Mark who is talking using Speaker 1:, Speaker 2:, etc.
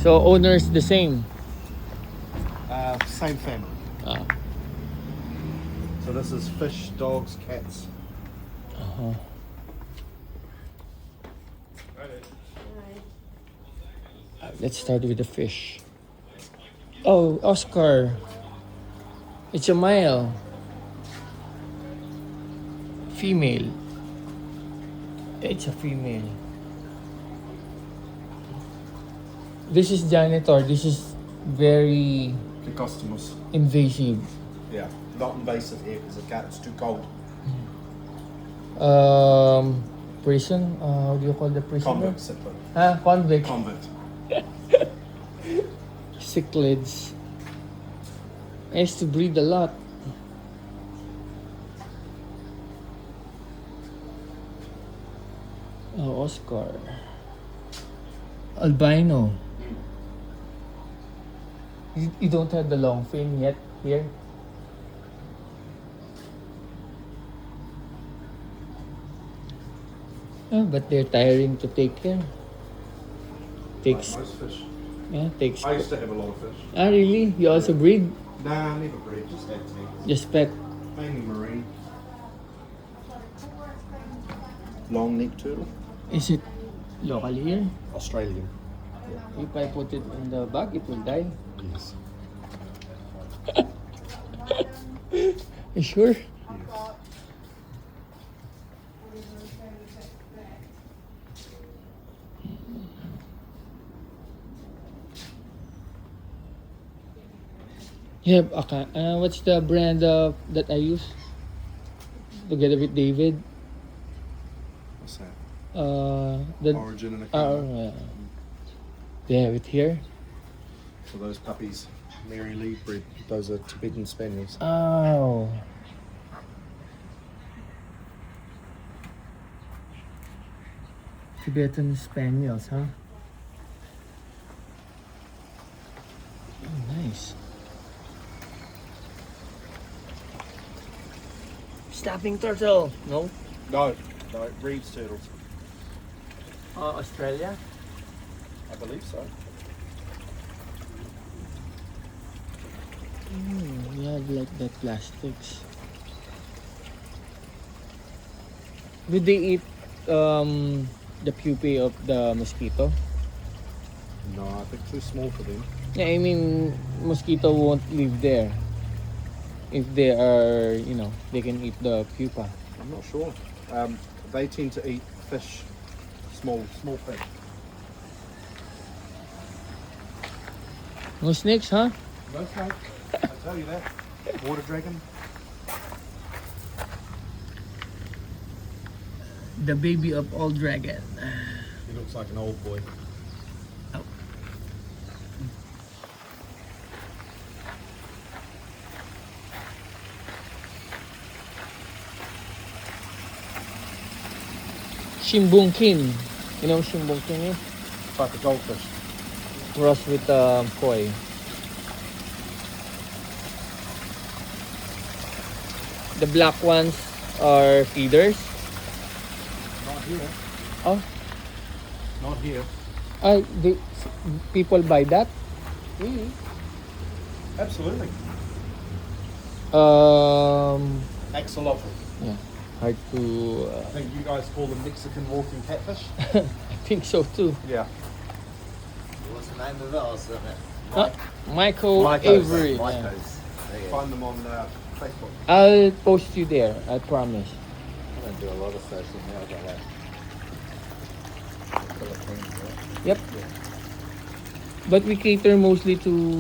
Speaker 1: So owner's the same.
Speaker 2: Same family.
Speaker 1: Ah.
Speaker 2: So this is fish, dogs, cats.
Speaker 1: Let's start with the fish. Oh, Oscar. It's a male. Female. It's a female. This is janitor. This is very
Speaker 2: Customers.
Speaker 1: invasive.
Speaker 2: Yeah, not invasive here because it's too cold.
Speaker 1: Prison. How do you call the prisoner?
Speaker 2: Convict, simply.
Speaker 1: Convict.
Speaker 2: Convict.
Speaker 1: Cichlids. I used to breed a lot. Oh, Oscar. Albino. You don't have the long fin yet here? Oh, but they're tiring to take care. Takes,
Speaker 2: Like most fish.
Speaker 1: yeah, takes.
Speaker 2: I used to have a lot of fish.
Speaker 1: Ah, really? You also breed?
Speaker 2: Nah, never breed, just had tanks.
Speaker 1: Just pet.
Speaker 2: Mainly marine. Long neck turtle.
Speaker 1: Is it local here?
Speaker 2: Australian.
Speaker 1: If I put it in the bag, it will die.
Speaker 2: Yes.
Speaker 1: You sure?
Speaker 2: Yes.
Speaker 1: Yeah, okay. What's the brand that I use together with David?
Speaker 2: What's that?
Speaker 1: The
Speaker 2: Origin and a
Speaker 1: they have it here.
Speaker 2: For those puppies, Mary Lee bred. Those are Tibetan Spaniels.
Speaker 1: Oh. Tibetan Spaniels, huh? Oh, nice. Snapping turtle. No?
Speaker 2: No, Reeves turtles.
Speaker 1: Australia?
Speaker 2: I believe so.
Speaker 1: We have like the plastics. Do they eat the pupae of the mosquito?
Speaker 2: No, I think too small for them.
Speaker 1: Yeah, I mean, mosquito won't live there. If they are, they can eat the pupa.
Speaker 2: I'm not sure. They tend to eat fish, small fish.
Speaker 1: No snakes, huh?
Speaker 2: No snake. I tell you that. Water dragon.
Speaker 1: The baby of all dragon.
Speaker 2: He looks like an old boy.
Speaker 1: Oh. Shimbungkin. You know what Shimbungkin is?
Speaker 2: It's like a goldfish.
Speaker 1: Cross with koi. The black ones are feeders.
Speaker 2: Not here.
Speaker 1: Oh,
Speaker 2: Not here.
Speaker 1: people buy that.
Speaker 2: Absolutely.
Speaker 1: Um,
Speaker 2: Axolotl.
Speaker 1: yeah, hard to.
Speaker 2: I think you guys call them Mexican walking catfish.
Speaker 1: I think so too.
Speaker 2: Yeah.
Speaker 3: What's the name of it? Or something?
Speaker 1: Michael
Speaker 2: Lycos.
Speaker 1: Avery. Yeah.
Speaker 3: Lycos. There you go.
Speaker 2: Find them on Facebook.
Speaker 1: I'll post you there. I promise.
Speaker 3: I don't do a lot of social media like that. Philippines, right?
Speaker 1: Yep. But we cater mostly to